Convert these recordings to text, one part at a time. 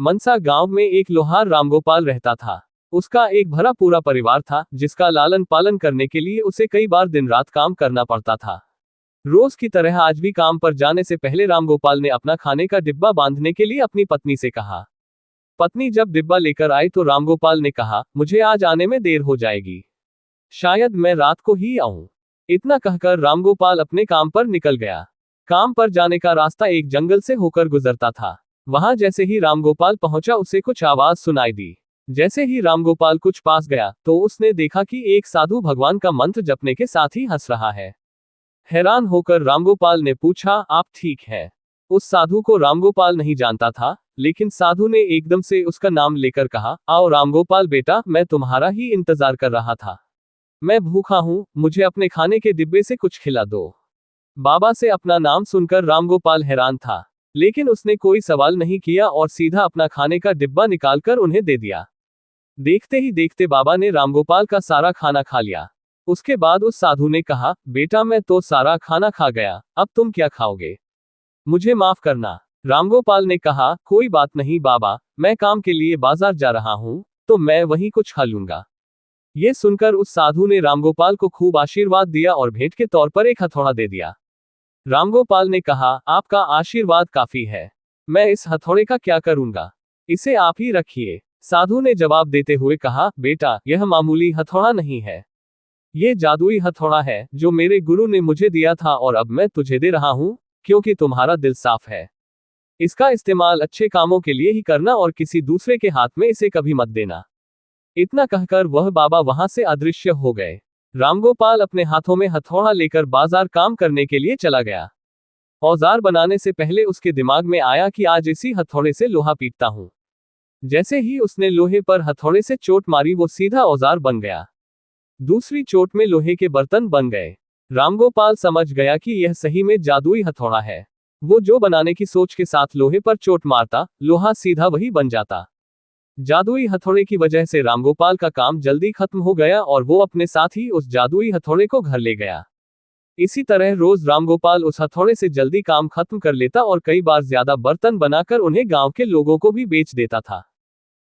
मनसा गांव में एक लोहार रामगोपाल रहता था। उसका एक भरा पूरा परिवार था, जिसका लालन पालन करने के लिए उसे कई बार दिन रात काम करना पड़ता था। रोज की तरह आज भी काम पर जाने से पहले रामगोपाल ने अपना खाने का डिब्बा बांधने के लिए अपनी पत्नी से कहा। पत्नी जब डिब्बा लेकर आई तो रामगोपाल ने कहा, मुझे आज आने में देर हो जाएगी, शायद मैं रात को ही आऊं। इतना कहकर रामगोपाल अपने काम पर निकल गया। काम पर जाने का रास्ता एक जंगल से होकर गुजरता था। वहां जैसे ही रामगोपाल पहुंचा उसे कुछ आवाज सुनाई दी। जैसे ही रामगोपाल कुछ पास गया तो उसने देखा कि एक साधु भगवान का मंत्र जपने के साथ ही हंस रहा है। हैरान होकर रामगोपाल ने पूछा, आप ठीक है? उस साधु को रामगोपाल नहीं जानता था, लेकिन साधु ने एकदम से उसका नाम लेकर कहा, आओ रामगोपाल बेटा, मैं तुम्हारा ही इंतजार कर रहा था। मैं भूखा हूं, मुझे अपने खाने के डिब्बे से कुछ खिला दो। बाबा से अपना नाम सुनकर रामगोपाल हैरान था, लेकिन उसने कोई सवाल नहीं किया और सीधा अपना खाने का डिब्बा निकालकर उन्हें दे दिया। देखते ही देखते बाबा ने रामगोपाल का सारा खाना खा लिया। उसके बाद उस साधु ने कहा, बेटा मैं तो सारा खाना खा गया, अब तुम क्या खाओगे? मुझे माफ करना। रामगोपाल ने कहा, कोई बात नहीं बाबा, मैं काम के लिए बाजार जा रहा हूं, तो मैं वहीं कुछ खा लूंगा। ये सुनकर उस साधु ने रामगोपाल को खूब आशीर्वाद दिया और भेंट के तौर पर एक हथौड़ा दे दिया। रामगोपाल ने कहा, आपका आशीर्वाद काफी है, मैं इस हथौड़े का क्या करूंगा, इसे आप ही रखिए। साधु ने जवाब देते हुए कहा, बेटा यह मामूली हथौड़ा नहीं है, ये जादुई हथौड़ा है जो मेरे गुरु ने मुझे दिया था और अब मैं तुझे दे रहा हूं, क्योंकि तुम्हारा दिल साफ है। इसका इस्तेमाल अच्छे कामों के लिए ही करना और किसी दूसरे के हाथ में इसे कभी मत देना। इतना कहकर वह बाबा वहां से अदृश्य हो गए। रामगोपाल अपने हाथों में हथौड़ा लेकर बाजार काम करने के लिए चला गया। औजार बनाने से पहले उसके दिमाग में आया कि आज इसी हथौड़े से लोहा पीटता हूं। जैसे ही उसने लोहे पर हथौड़े से चोट मारी वो सीधा औजार बन गया। दूसरी चोट में लोहे के बर्तन बन गए। रामगोपाल समझ गया कि यह सही में जादुई हथौड़ा है। वो जो बनाने की सोच के साथ लोहे पर चोट मारता, लोहा सीधा वही बन जाता। जादुई हथौड़े की वजह से रामगोपाल का काम जल्दी खत्म हो गया और वो अपने साथ ही उस जादुई हथौड़े को घर ले गया। इसी तरह रोज रामगोपाल उस हथौड़े से जल्दी काम खत्म कर लेता और कई बार ज्यादा बर्तन बनाकर उन्हें गांव के लोगों को भी बेच देता था।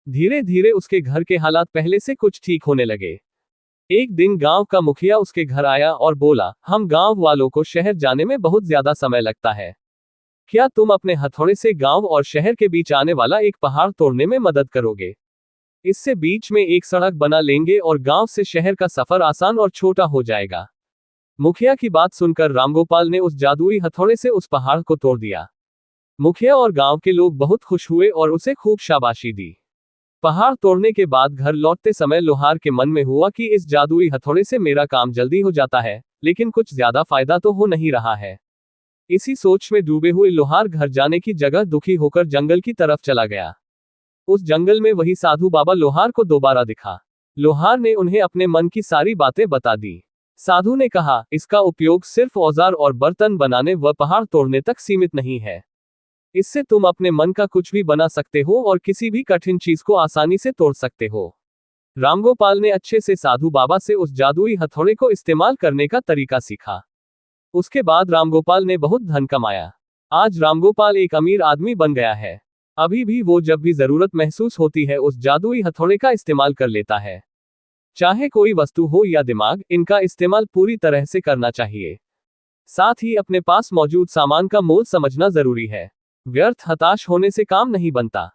धीरे धीरे उसके घर के हालात पहले से कुछ ठीक होने लगे। एक दिन गांव का मुखिया उसके घर आया और बोला, हम गांव वालों को शहर जाने में बहुत ज्यादा समय लगता है, क्या तुम अपने हथौड़े से गांव और शहर के बीच आने वाला एक पहाड़ तोड़ने में मदद करोगे? इससे बीच में एक सड़क बना लेंगे और गांव से शहर का सफर आसान और छोटा हो जाएगा। मुखिया की बात सुनकर रामगोपाल ने उस जादुई हथौड़े से उस पहाड़ को तोड़ दिया। मुखिया और गांव के लोग बहुत खुश हुए और उसे खूब शाबाशी दी। पहाड़ तोड़ने के बाद घर लौटते समय लोहार के मन में हुआ कि इस जादुई हथौड़े से मेरा काम जल्दी हो जाता है, लेकिन कुछ ज्यादा फायदा तो हो नहीं रहा है। इसी सोच में डूबे हुए लोहार घर जाने की जगह दुखी होकर जंगल की तरफ चला गया। उस जंगल में वही साधु बाबा लोहार को दोबारा दिखा। लोहार ने उन्हें अपने मन की सारी बातें बता दी। साधु ने कहा, इसका उपयोग सिर्फ औजार और बर्तन बनाने व पहाड़ तोड़ने तक सीमित नहीं है। इससे तुम अपने मन का कुछ भी बना सकते हो और किसी भी कठिन चीज को आसानी से तोड़ सकते हो। रामगोपाल ने अच्छे से साधु बाबा से उस जादुई हथौड़े को इस्तेमाल करने का तरीका सीखा। उसके बाद रामगोपाल ने बहुत धन कमाया। आज रामगोपाल एक अमीर आदमी बन गया है। अभी भी वो जब भी जरूरत महसूस होती है उस जादुई हथौड़े का इस्तेमाल कर लेता है। चाहे कोई वस्तु हो या दिमाग, इनका इस्तेमाल पूरी तरह से करना चाहिए। साथ ही अपने पास मौजूद सामान का मोल समझना जरूरी है। व्यर्थ हताश होने से काम नहीं बनता।